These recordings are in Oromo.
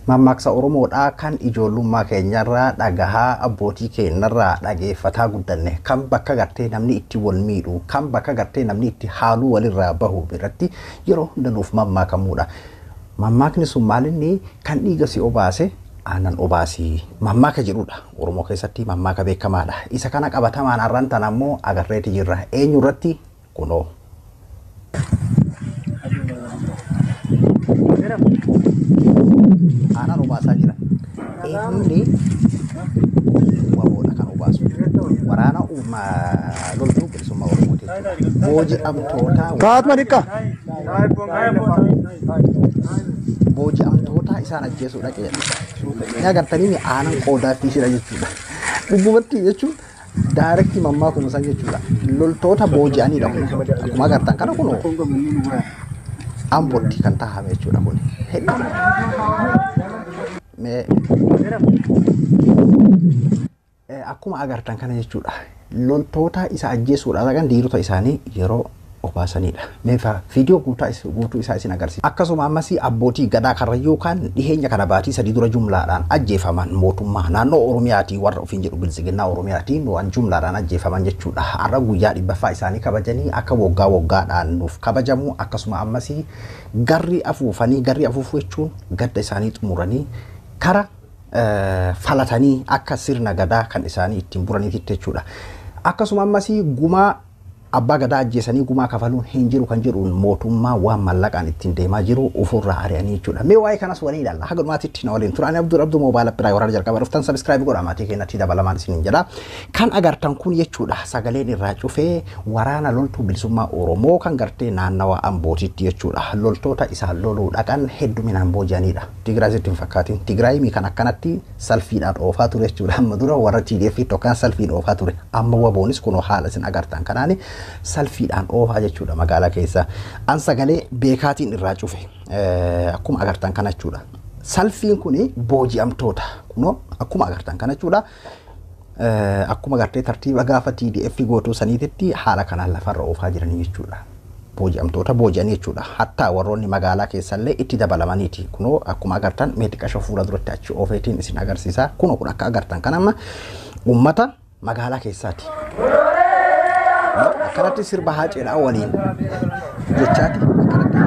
Mammaaksa Oromoodhaa kan ijoollummaa keenyarraa dhagahaa abbootii keenyarraa dhageeffataa guddanne kan bakka gartee namni itti wal miidhu kan bakka gartee namni itti haaluu walirraa bahu biratti yeroo hundanuuf mammaakamudha. Mammaakni sun maalinni kan dhiiga si obaase aannan obaasii mammaaka jedhudha. Oromoo keessatti mammaaka beekamaadha. Isa kana qabatamaan har'aan tan ammoo agarreeti jirra. Eenyu irratti kunoo. Aannan obaasaa jira. Eenyuuni waboodha kan obaasu. Waraana loltuu bilisummaa Oromooti. Booji'amtoota. Kaatma dhiqqa. Booji'amtoota isaan ajjeesuudha qe'ee. Yaa gartanii aanan qoodaa fi shira jechuudha. Dhuggumatti jechuun daarektii mammaakuma san jechuudha. Loltoota booji'aniidha kun. Akkuma agartan kana kun Ambootti kan taa'ame jechuudha kun. Akkuma agartan kana jechuudha. Loltoota isa ajjeesuudha kan dhiirota isaanii yeroo obaasanidha. Meefa viidiyoo guutuu isaa isin agarsiisa. Akkasuma ammas abbootii gadaa karrayyuu kan dhiheenya kana baatii sadii dura jumlaadhaan ajjeefaman mootummaa naannoo Oromiyaatii warra ofiin jedhu bilisiginnaa Oromiyaatiin waan jumlaadhaan ajjeefaman jechuudha. Har'a guyyaa 100ffaa isaanii kabajanii akka waggaadhaan nuuf kabajamu akkasuma ammas garri afuufuu jechuun gadda isaanii xumuranii kara falatanii akka sirna gadaa kan isaanii ittiin buraniitti jechuudha. Akkasuma ammas gumaa abbaa gadaa ajjeesanii gumaa kafaluun hin jiru kan jedhuun mootummaa waan mallaqaan ittiin deemaa jiru ofirraa ari'anii jechuudha. Mee waa'ee kanas waliin ilaalla. Haga dhumaatitti na waliin turaan Abduu moobaayila biraa waraana jalqaba dhuftan sabiskiraayib godhaa maatii keenyatti dabalamaan isiniin jedha. Kan agartan kun jechuudha sagaleen irraa cufee waraana loltuu bilisummaa Oromoo kan gartee naannawa Ambootitti jechuudha. Loltoota isaan loluu dhaqan hedduminaan booji'anidha. Tigraayisitti hin fakkaatin. Tigraayimii kan akkanatti salphiidhaan oofaa ture jechuudha. Amma dura warra TDF tokkaan salphiin oofaa ture. Amma waboonis kunoo haala isin agartan kanaani salphiidhaan oofaa jechuudha magaalaa keessa. An sagalee beekaatiin irraa cufe akkuma agartan kana jechuudha. Salphiin kuni booji'amtoota kunoo akkuma agartan kana jechuudha. Akkuma agartee tartiiba gaafa TDF gootuu saniititti haala kanaan lafarra oofaa jiranii jechuudha. Booji'amtoota booji'anii jechuudha. Hatta warroonni magaalaa keessallee itti dabalamaniiti. Kunoo akkuma agartan meexiqasha fuula duratti achi oofeetiin isin agarsiisa. Kunoo kun akka agartan kanamma uummata magaalaa keessaati. Akkanatti sirba haaceedhaa waliin jechaati akkanatti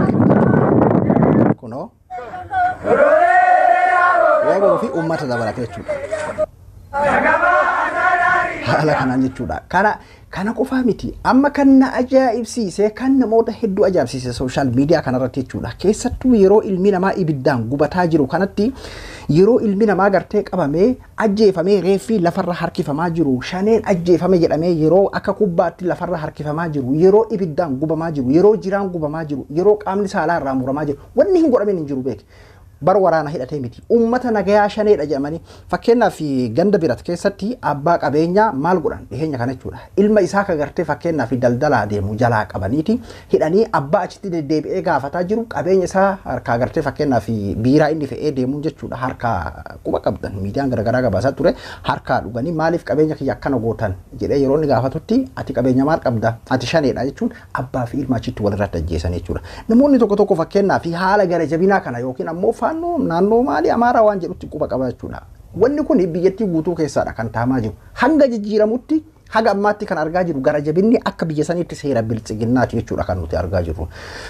kunoo waboo fi uummata dabalate jechuudha. Haala kanaan jechuudha. Kana qofaa miti. Amma kan na ajaa'ibsiise kan namoota hedduu ajaa'ibsiise sooshaal miidiyaa kanarratti jechuudha. Keessattuu yeroo ilmi namaa ibiddaan gubataa jiru kanatti yeroo ilmi namaa gartee qabamee ajjeefamee reeffii lafarra harkifamaa jiru shaneen ajjeefame jedhamee yeroo akka kubbaatti lafarra harkifamaa jiru yeroo ibiddaan gubamaa jiru yeroo jiraan gubamaa jiru yeroo qaamni saalaa irraa muramaa jiru wanni hin godhamin hin jiru beek. Bara waraana hidhatee miti. Uummata nagayaa shaneedha jedhamanii fakkeenyaaf ganda birat keessatti abbaa qabeenyaa maal godhan dhiheenya kana jechuudha. Ilma isaa ka gartee fakkeenyaaf daldalaa deemu jalaa qabaniiti hidhanii abbaa achitti deddeebi'ee gaafataa jiru qabeenya isaa harkaa gartee fakkeenyaaf biiraa inni fe'ee deemuun jechuudha. Harkaa quba qabdan miidiyaan garaagaraa gabaasaa ture harkaa dhuganii maaliif qabeenya kiyya akkana gootan jedhee yeroo inni gaafatutti ati qabeenya maal qabda ati shaneedha jechuun abbaa fi ilma achitti walirratti ajjeesan jechuudha. Namoonni tokko fakkeenyaaf haala gara jabinaa kana yookiin ammoo naannoo maali Amaaraa waan jedhutti quba qaba jechuudha. Wanni kun biyyattii guutuu keessaadha kan taamaa jiru. Hanga jijjiiramutti haga ammaatti kan argaa jiru gara jabinni akka biyya saniitti seera bilchiginnaati jechuudha kan nuti argaa jirru.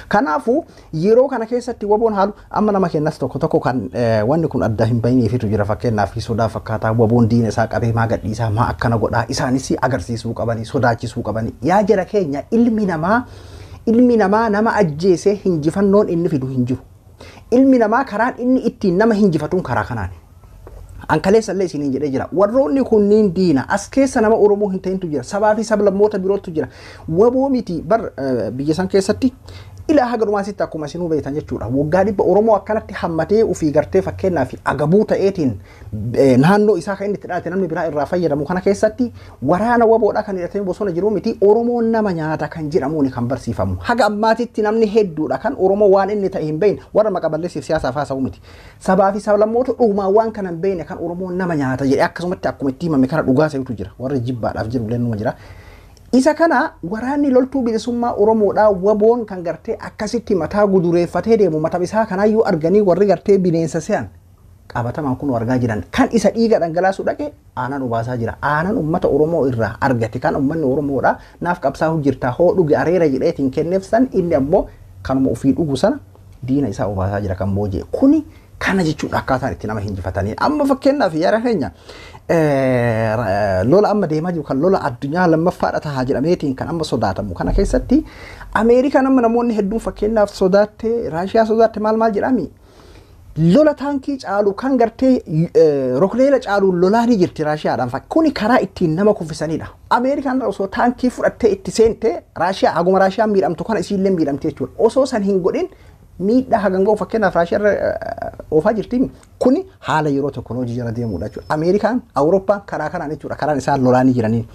Kanaafuu yeroo kana keessatti waboon haalu amma nama kennas tokko kan wanni kun adda hin bahineefitu jira fakkeenyaaf sodaa fakkaataa waboon diina isaa qabee maa gadhiisaa maa akkana godhaa isaanis agarsiisuu qabanii sodaachisuu qabanii yaa jara keenya ilmi namaa nama ajjeesee hinjifannoon inni fidu hin jiru. Ilmi namaa karaan inni ittiin nama hinjifatuun karaa kanaan. Ankaleessallee isiniin jedhee jira. Warroonni kunniin diina as keessa nama Oromoo hin ta'intu jira. Sabaa fi sablammoota birootu jira. Waboo miti biyya san keessatti ila haga dhumaasitti akkuma isinuu beektan jechuudha. Waggaa 100 Oromoo akkanatti hammatee ofii gartee fakkeenyaaf agabuu ta'eetiin naannoo isaa kan inni itti dhaate namni biraa irraa fayyadamu kana keessatti waraana waboodhaa kan hidhatee bosona jiru miti Oromoon nama nyaata kan jedhamuun kan barsiifamu. Haga ammaatitti namni hedduudha kan Oromoo waan inni ta'e hin beekne warra maqaballeessiif siyaasaaf haasa'u miti. Sabaa fi sablammoota dhugumaa waan kana hin beekne kan Oromoon nama nyaata jedhee akkasumatti akkuma itti himame kana dhugaa seetu jira. Warra jibbaadhaaf jiru leenuma jira. Isa kana waraanni loltuu bilisummaa Oromoodhaa waboon kan gartee akkasitti mataa gudureeffatee deemu mataa isaa kanaayyuu arganii warri gartee bineensa se'an qabatamaan kun argaa jiran kan isa dhiiga dhangalaasuu dhaqe aanan ubaasaa jira. Aanan uummata Oromoo irraa argate kan uummanni Oromoodha naaf qabsaa'u jirta hoo dhuge areera jedheetiin kenneef san inni ammoo kanuma ofii dhugu sana diina isaa ubaasaa jira kan booji'e. Kuni kana jechuudha akkaataan itti nama hinjifatanii. Amma fakkeenyaaf yaara keenya lola amma deemaa jiru kan lola addunyaa lammaffaadha tahaa jedhameetiin kan amma sodaatamu kana keessatti Ameerikaan amma namoonni hedduun fakkeenyaaf sodaatte Raashiyaa sodaatte maal jedhami. Lola taankii caalu kan gartee rokleela caalu lolaanii jirti Raashiyaadhaan kuni karaa ittiin nama kuffisanidha. Ameerikaan osoo taankii fudhattee itti seente Raashiyaa haguma Raashiyaan miidhamtu kana isiillee miidhamte jechuudha. Osoo san hin godhin miidhaa hagangoo fakkeenyaaf Raashiyaa oofaa jirti. Kuni haala yeroo teknooloojii jala deemuudha jechuudha. Ameerikaan, Awurooppaan karaa kanaan jechuudha. Karaan isaan lolaanii jiranii.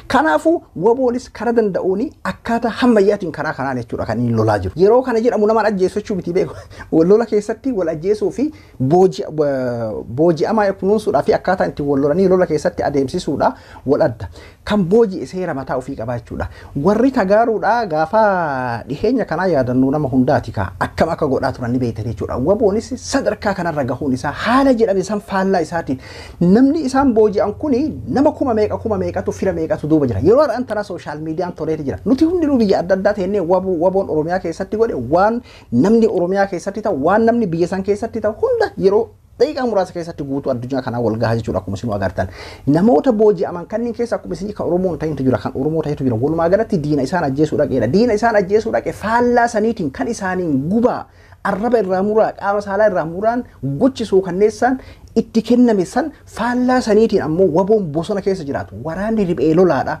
Kanaafuu waboonis karaa danda'uuni akkaataa hammayyaatiin karaa kanaan jechuudha kan inni lolaa jiru. Yeroo kana jedhamu nama ajjeessu jechuu miti beeku. Lola keessatti wal ajjeesuu fi booji'amaa kunuunsuudhaa fi akkaataan itti wal lolanii lola keessatti adeemsisuudha wal adda. Kan booji'e seera mataa ofii qabaa jechuudha. Warri tagaaruudha gaafa dhiheenya kanaa yaadannoo nama hundaati kaa akkam akka godhaa turan ni beektan jechuudha. Waboonis sadarkaa kanarra gahuun isaa haala jedhame san faallaa isaatiin namni isaan booji'an kuni nama kuma meeqatu fira meeqatu duuba jira. Yeroo adda antana sooshaal miidiyaan toleeti jira. Nuti hundinuu biyya adda addaa ta'ennee waboon Oromiyaa keessatti godhe waan namni Oromiyaa keessatti ta'u waan namni biyya san keessatti ta'u hunda yeroo daqiiqaa muraasa keessatti guutuu addunyaa kanaa wal gahaa jechuudha akkuma isin agartan. Namoota booji'aman kanneen keessa akkuma isin kan Oromoon ta'intu jira kan Oromoo ta'intu jira. Walumaa galatti diina isaan ajjeesuu dhaqeedha. Diina isaan ajjeesuu dhaqe faallaa saniitiin kan isaaniin gubaa arraba irraa muraa qaama saalaa irraa muraan gochisuu kanneessaan itti kenname san faallaa saniitiin ammoo waboon bosona keessa jiraatu. Waraanni riphee lolaadha.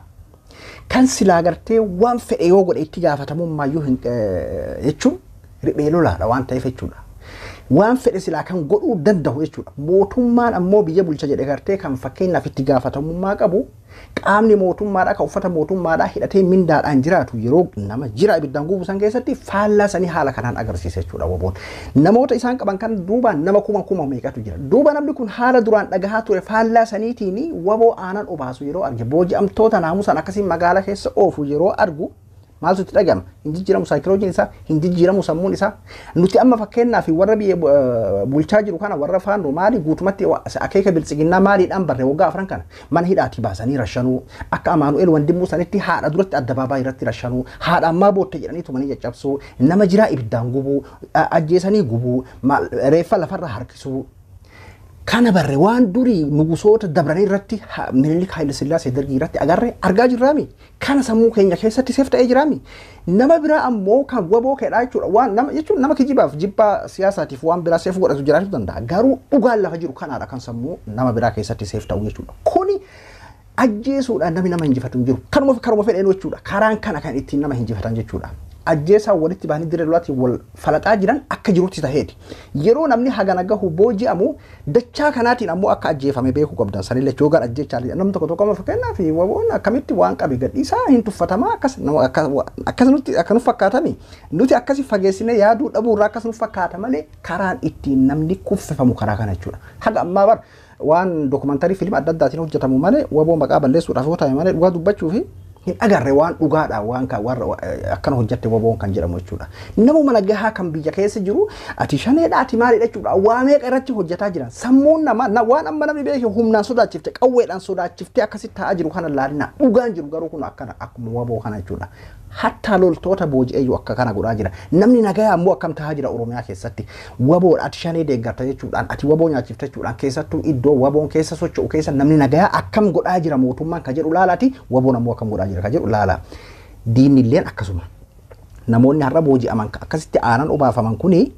Kan silaa gartee waan fedhe yoo godhe itti gaafatamummayyuu jechuun riphee lolaadha waan ta'eef jechuudha. Waan fedhe silaa kan godhuu danda'u jechuudha. Mootummaan ammoo biyya bulcha jedhe gartee kan fakkeenyaaf itti gaafatamummaa qabu qaamni mootummaadhaa kan uffata mootummaadhaa hidhatee mindaadhaan jiraatu yeroo nama jira ibiddaan gubuusan san keessatti faallaa sanii haala kanaan agarsiisa jechuudha waboon. Namoota isaan qaban kan duubaan nama kuma meeqatu jira. Duuba namni kun haala duraan dhagahaa ture faallaa saniitiin waboo aanan obaasu yeroo arge booji'amtoota naamusan akkasiin magaalaa keessa oofu yeroo argu maaltu itti dhagama hin jijjiiramu saayikiloojiin isaa hin jijjiiramu sammuun isaa nuti amma fakkeenyaaf warra biyya bulchaa jiru kana warra faandoo maali guutumatti akeeka biltsiginnaa maaliidhaan barree waggaa afran kana mana hidhaatti baasanii rashanuu akka Amaanu'eel Wandimmuu sanitti haadha duratti addabaabaa irratti rashanuu haadha ammaa bootte jedhanii tumanii caccabsuu nama jiraa ibiddaan gubuu ajjeesanii gubuu reeffa lafarra harkisuu kana barre waan durii nugusoota dabranii irratti Minilik Haayile Sillaasee Dargii irratti argaa jirraami. Kana sammuu keenya keessatti seef ta'ee jiraami. Nama biraa ammoo kan waboo keedhaa jechuudha. Waan nama jechuun nama kijibaaf jibbaa siyaasaatiif waan biraa seef godhatu jiraachuu danda'a. Garuu dhugaan lafa jiru kanaadha kan sammuu nama biraa keessatti seef ta'u jechuudha. Kuni ajjeesuudhaan namni nama hinjifatu hin jiru. Karuma fedheen jechuudha. Karaan kana kan ittiin nama hinjifatan jechuudha. Ajjeesaa walitti bahanii dirree lolaatti wal falaxaa jiran akka jirutti taheeti. Yeroo namni hagana gahu booji'amu dachaa kanaatiin ammoo akka ajjeefame beekuu qabdan sanillee joogaan ajjeechaa namni tokko fakkeenyaaf waboon akkamitti waan qabe gadhiisaa hin tuffatamaa akkas nutti akka nuuf fakkaatami nuti akkasi fageessine yaaduu dhabuu irraa akkas nuuf fakkaata malee karaan ittiin namni kuffifamu karaa kana jechuudha. Haga ammaa bar waan dookumantarii fiilma adda addaatiin hojjetamu malee waboo maqaa balleessuudhaaf yoo ta'e malee dhugaa dubbachuufi hin agarre waan dhugaadha waan kan warra akkana hojjette waboon kan jedhamu jechuudha. Namuma nagahaa kan biyya keessa jiru ati shaneedha ati maalidha jechuudha. Waa meeqa irratti hojjetaa jiran sammuun nama waan amma namni beeke humnaan sodaachifte qawweedhaan sodaachifte akkasitti ta'aa jiru kana laalina dhugaan jiru garuu kun akkuma waboo kana jechuudha. Hatta loltoota booji'eeyyuu akka kana godhaa jira. Namni nagayaa ammoo akkam ta'aa jira Oromiyaa keessatti. Waboon ati shanee deeggarta jechuudhaan ati waboo nyaachifte jechuudhaan keessattuu iddoo waboon keessa socho'u keessa namni nagayaa akkam godhaa jira mootummaan ka jedhu laalaati waboon ammoo akkam godhaa jira ka jedhu laala. Diinni illeen akkasuma. Namoonni har'a booji'aman akkasitti aanan obaafaman kuni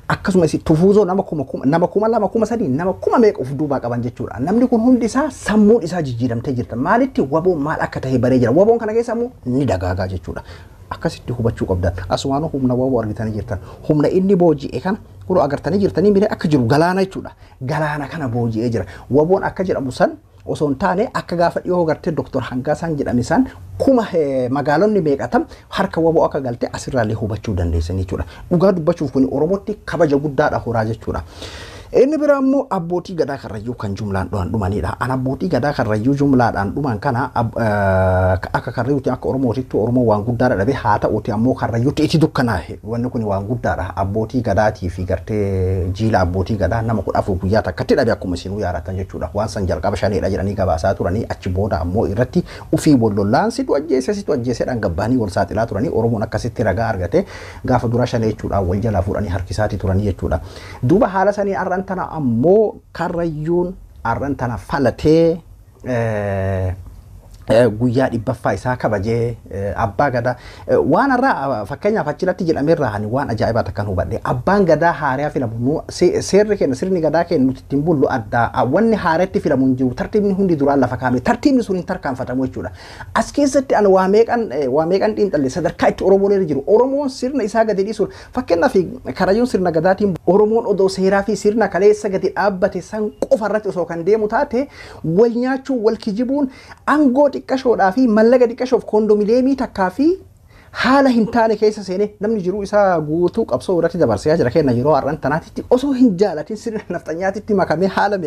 akkasuma isi tufuuzoo nama kuma lama kuma sadii nama kuma meeqa of duubaa qaban jechuudha. Namni kun hundi isaa sammuun isaa jijjiiramtee jirta. Maalitti waboon maal akka ta'e baree jira. Waboon kana keessa ammoo ni dagaagaa jechuudha. Akkasitti hubachuu qabdan. Asumaanuu humna waboo argitanii jirtan. Humna inni booji'e kana kun agartanii jirtanii miree akka jiru galaana jechuudha. Galaana kana booji'ee jira. Waboon akka jedhamu san osoo hin taane akka gaafa dhiyoo gartee Dr. Hangaasaan jedhame san kuma magaalonni meeqatam harka waboo akka galte asirraallee hubachuu dandeessan jechuudha. Dhugaa dubbachuuf kun Oromootti kabaja guddaadha horaa jechuudha. Inni biraa immoo abbootii gadaa karrayyuu kan jumlaan dhumanidha. An abbootii gadaa karrayyuu jumlaadhaan dhuman kana akka karrayyuuti akka Oromootitti Oromoo waan guddaadha dhabe haa ta'uti ammoo karrayyuutti itti dukkanaahe wanni kun waan guddaadha. Abbootii gadaatii fi gartee jiila abbootii gadaa nama 14 guyyaa takkatti dhabe akkuma isinuu yaadatan jechuudha. Waan san jalqaba shaneedha jedhanii gabaasaa turanii achi booda ammoo irratti ufii wallollaan situ ajjeesedhaan gabbaanii wal saaxilaa turanii Oromoon akkasitti ragaa argate gaafa dura shanee jechuudhaan wal jalaa fuudhanii harkisaati turanii jechuudha. Duuba haala sanii arrantana ammoo karrayyuun arrantana falatee guyyaa dhibbaffaa isaa kabajee abbaa gadaa waan irraa fakkeenyaaf achirratti jedhameerraa hani waan ajaa'ibaa takkan hubadhe abbaan gadaa haaraa filamu seerri kenna sirni gadaa kennu nuti ittiin bullu addaa wanni haaratti filamu hin jiru tartiibni hundi duraan lafa kaa'ame tartiibni sun hin tarkaanfatamu jechuudha. As keessatti an waa meeqan xiinxalle sadarkaa itti Oromoon irra jiru Oromoon sirna isaa gadi dhiisuun fakkeenyaaf karrayyuun sirna gadaatiin Oromoon odoo seeraa fi sirna kaleessa gadi dhaabbate san qofarratti osoo kan deemu taate wal nyaachuu wal kijibuun aangoo xiqqashoodhaa fi mallaqa xiqqashoof kondomineemii takkaa fi haala hin taane keessa seenee namni jiruu isaa guutuu qabsoo irratti dabarsee jira kenna yeroo har'an tanaatitti osoo hin jaalatin sirna nafxanyaatitti makamee haala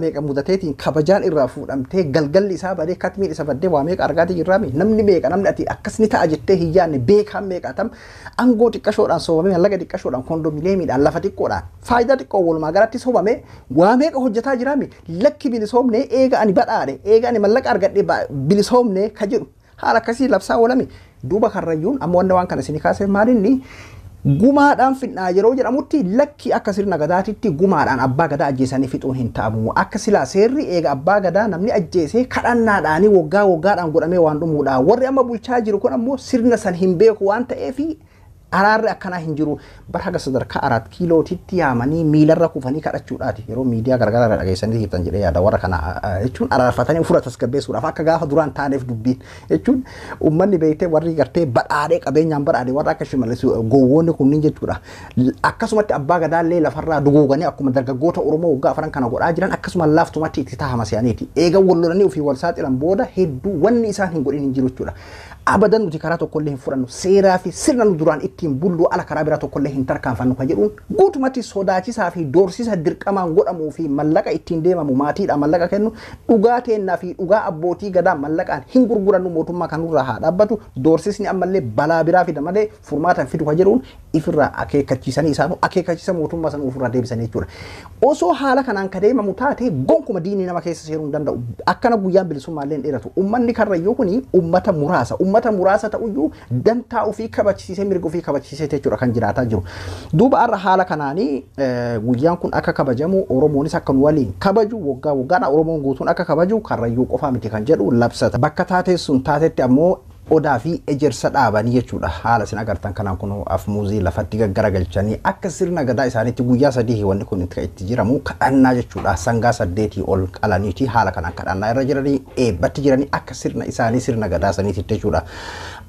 meeqa mudateetiin kabajaan irraa fuudhamtee galgalli isaa badee katmiin isa baddee waa meeqa argaatii jirraami namni meeqa namni ati akkasni ta'a jettee hin yaadne beekaan meeqa tam aangoo xiqqashoodhaan soobamee mallaqa xiqqashoodhaan kondomineemiidhaan lafa xiqqoodhaan faayidaa xiqqoo walumaa galatti soobamee waa meeqa hojjetaa jiraami lakki bilisoomne eega ani badhaadhe eega ani mallaqa argadhe bilisoomne ka jedhu haala akkasii labsaa oolame. Duuba karrayyuun ammoo waan kana isin kaasee maalinni gumaadhaan fidnaa yeroo jedhamutti lakki akka sirna gadaatitti gumaadhaan abbaa gadaa ajjeesanii fixuun hin ta'amu. Akka silaa seerri eega abbaa gadaa namni ajjeesee kadhannaadhaanii waggaadhaan godhamee waan dhumuudha. Warri amma bulchaa jiru kun ammoo sirna san hin beeku waan ta'eefi araarri akkanaa hin jiru. Bara haga sadarkaa 4 kiilootitti yaamanii miilarra kufanii kadhachuudhaati. Yeroo miidiyaa gargaara dhageessanii hirtan jedhee yaada warra kana jechuun araarfatanii ufura tasgabbeessuudhaaf akka gaafa duraan taaneef dubbiin jechuun uummanni beektee warri gartee badhaadhee qabeenyaan badhaadhee warra akka shimallis gowwoonni kunniin jechuudha. Akkasumatti abbaa gadaallee lafarraa duguuganii akkuma dargaggoota Oromoo waggaa afran kana godhaa jiran akkasuma laaftumatti itti taahama se'aniiti. Eega wallolanii ofii wal saaxilan booda hedduu wanni isaan hin godhin hin jiru jechuudha. Abadan nuti karaa tokkollee hin fudhannu seeraa fi sirna nu duraan ittiin bullu ala karaa biraa tokkollee hin tarkaanfannu kan jedhuun guutumatti sodaachisaa fi doorsisa dirqamaan godhamuu fi mallaqa ittiin deemamu maatiidhaan mallaqa kennu dhugaa teennaa fi dhugaa abbootii gadaa mallaqaan hin gurgurannu mootummaa kanurraa haa dhaabbatu doorsisni ammallee balaa biraa fida malee furmaatan fidu kan jedhuun ifirraa akeekkachiisanii isaanuu akeekkachiisa mootummaa sana ofirraa deebisanii jechuudha. Osoo haala kanaan ka deemamu taate gonkuma diinii nama keessa seeruu hin danda'u. Akkana guyyaan bilisummaallee hin dheeratu. Uummanni karrayyuu kuni uummata muraasa ta'uyyuu dantaa ofii kabachiisee mirga ofii kabachiisee jechuudha kan jiraataa jiru. Duuba har'a haala kanaanii guyyaan kun akka kabajamu Oromoonis akka nu waliin kabaju waggaadhaan Oromoon guutuun akka kabaju karrayyuu qofaa miti kan jedhu labsata. Bakka taatee sun taatetti ammoo odaa fi ejersa dhaabanii jechuudha. Haala isin agartan kanaan kun afmuuzii lafatti gaggaragalchanii akka sirna gadaa isaaniitti guyyaa 3 wanni kun itti jiramu kadhannaa jechuudha. Sangaa 8 ol qalaniiti haala kanaan kadhannaa irra jiranii eebbatti jiranii akka sirna isaanii sirna gadaa saniitti jechuudha.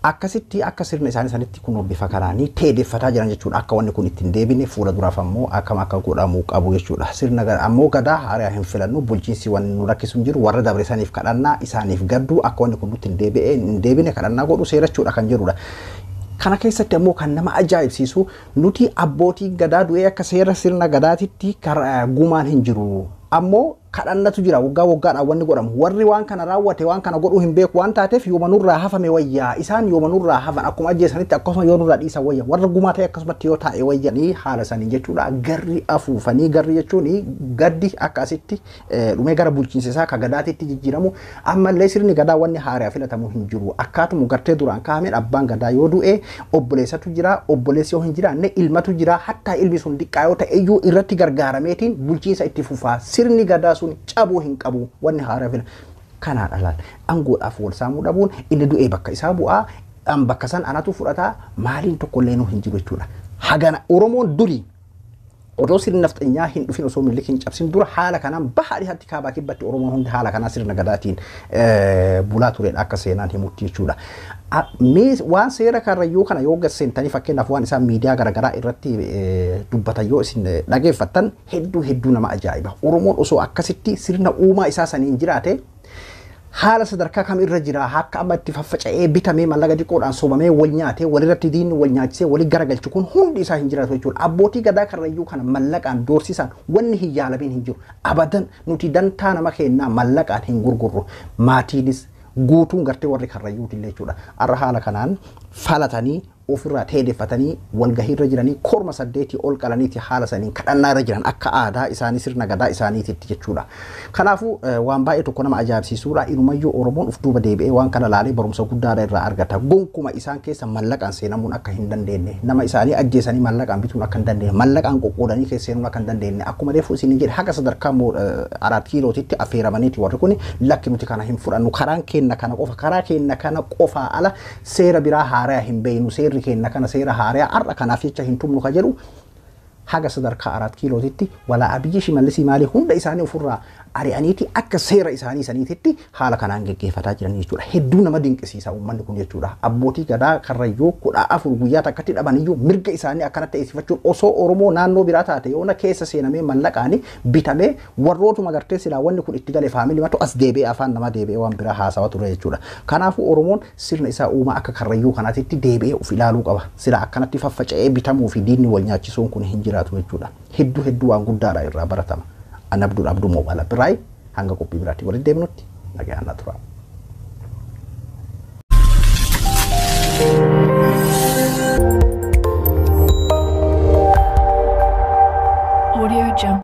Akkasitti akka sirna isaanii sanitti kun bifa kanaanii teedeffataa jiran jechuudha. Akka wanni kun ittiin deebine fuula duraaf ammoo akka godhamuu qabu jechuudha. Sirna gadaa ammoo gadaa haaraa hin filannu bulchiinsi wanni nu rakkisu hin jiru warra dabresaniif kadhannaa isaaniif gaddu akka wanni kun nutti hin deebine kadhannaa godhu seerachuudha kan jedhudha. Kana keessatti ammoo kan nama ajaa'ibsiisu nuti abbootii gadaa du'ee akka seera sirna gadaatitti gumaan hin jiru. Ammoo kadhannatu jira waggaadhaan wanni godhamu warri waan kana raawwate waan kana godhuu hin beeku waan taateef yooma nurraa hafame wayyaa isaan yooma nurraa hafan akkuma ajjeesanitti akkasuma yoo nurraa dhiisan wayya warra gumaa ta'e akkasumatti yoo taa'e wayyanii haala sanii jechuudha. Garri afuufanii garri jechuun gaddi akkasitti dhumee gara bulchiinsa isaa ka gadaatitti jijjiiramu ammallee sirni gadaa wanni haaraa filatamu hin jiru. Akkaatuma gartee duraan kaa'ameen abbaan gadaa yoo du'e obboleessatu jira obboleessi yoo hin jiraanne ilmatu jira hattaa ilmi sun xiqqaa yoo ta'e iyyuu irratti gargaarameetiin bulchiinsa itti fufaa sirni gadaa cabuu hin qabu wanni haaraa fila kanaan alaan aangoodhaaf wal saamuu dhabuun inni du'ee bakka isaa bu'aa bakka san anatu fudhataa maaliin tokkollee nu hin jiru jechuudha. Hagana Oromoon durii odoo sirni nafxanyaa hin dhufin osoo milli hin cabsin dura haala kanaan bahaa dhihatti kaabaa kibbatti Oromoon hundi haala kanaa sirna gadaatiin bulaa turedha akka seenaan himutti jechuudha. Waan seera karrayyuu kana yoo gasseentanii fakkeenyaaf waan isaan miidiyaa garaagaraa irratti dubbatan yoo isin dhageeffattan hedduu nama ajaa'iba. Oromoon osoo akkasitti sirna uumaa isaa saniin jiraate haala sadarkaa kam irra jira akka amma itti faffaca'ee bitamee mallaqa xiqqoodhaan soobamee wal nyaatee walirratti diinni wal nyaachisee walii garagalchu kun hundi isaa hin jiraatu jechuudha. Abbootii gadaa karrayyuu kana mallaqaan doorsisaan wanni hin yaalamin hin jiru. Abadan nuti dantaa nama kennaa mallaqaan hin gurgurru. Maatiinis guutuun gartee warri karrayyuuti illee jechuudha. Arra haala kanaan falatanii ofirraa teedeeffatanii walgahiirra jiranii korma 8 ol qalaniiti haala saniin kadhannaa irra jiran akka aadaa isaanii sirna gadaa isaaniitti jechuudha. Kanaafuu waan baay'ee tokko nama ajaa'ibsiisuudha. Inumayyuu Oromoon uf duuba deebi'ee waan kana laalee barumsa guddaadha irraa argata. Gonkuma isaan keessa mallaqaan seenamuun akka hin dandeenye, nama isaanii ajjeesanii mallaqaan bituun akka hin dandeenye, mallaqaan qoqqoodanii keessa seenuun akka hin dandeenye, akkuma reefu isin jedhe haga sadarkaa 4 kiilootitti affeeramaniiti warri kun lakki nuti kana hin fudhannu karaa keenna kana qofa ala seera biraa haaraa hin beeynu seerri keenna kana seera haaraa arra kanaaf jecha hin tumnu ka jedhu haga sadarkaa 4 kiilootitti walaa Abiyyi Shimallisii maali hunda isaanii ofirraa ari'aniiti akka seera isaanii saniititti haala kanaan geggeeffataa jiran jechuudha. Hedduu nama dinqisiisa uummanni kun jechuudha. Abbootii gadaa karrayyuu 14 guyyaa takkatti dhabaniyyuu mirga isaanii akkanatti eegsifachuun osoo Oromoo naannoo biraa taate yoona keessa seenamee mallaqaan bitamee warrootuma gartee silaa wanni kun itti galee faamilii matu as deebi'ee afaan nama deebi'ee waan biraa haasawaa ture jechuudha. Kanaafuu Oromoon sirna isaa uumaa akka karrayyuu kanaatitti deebi'ee of ilaaluu qaba. Silaa akkanatti faffaca'ee bitamuu fi diinni wal nyaachisuun kun hin jiraatu jechuudha. Hedduu waan guddaadha irraa baratama. Ana Abduu Mobala Birai hanga kopi berarti boleh demenuti nagaan natural. Audio Jump.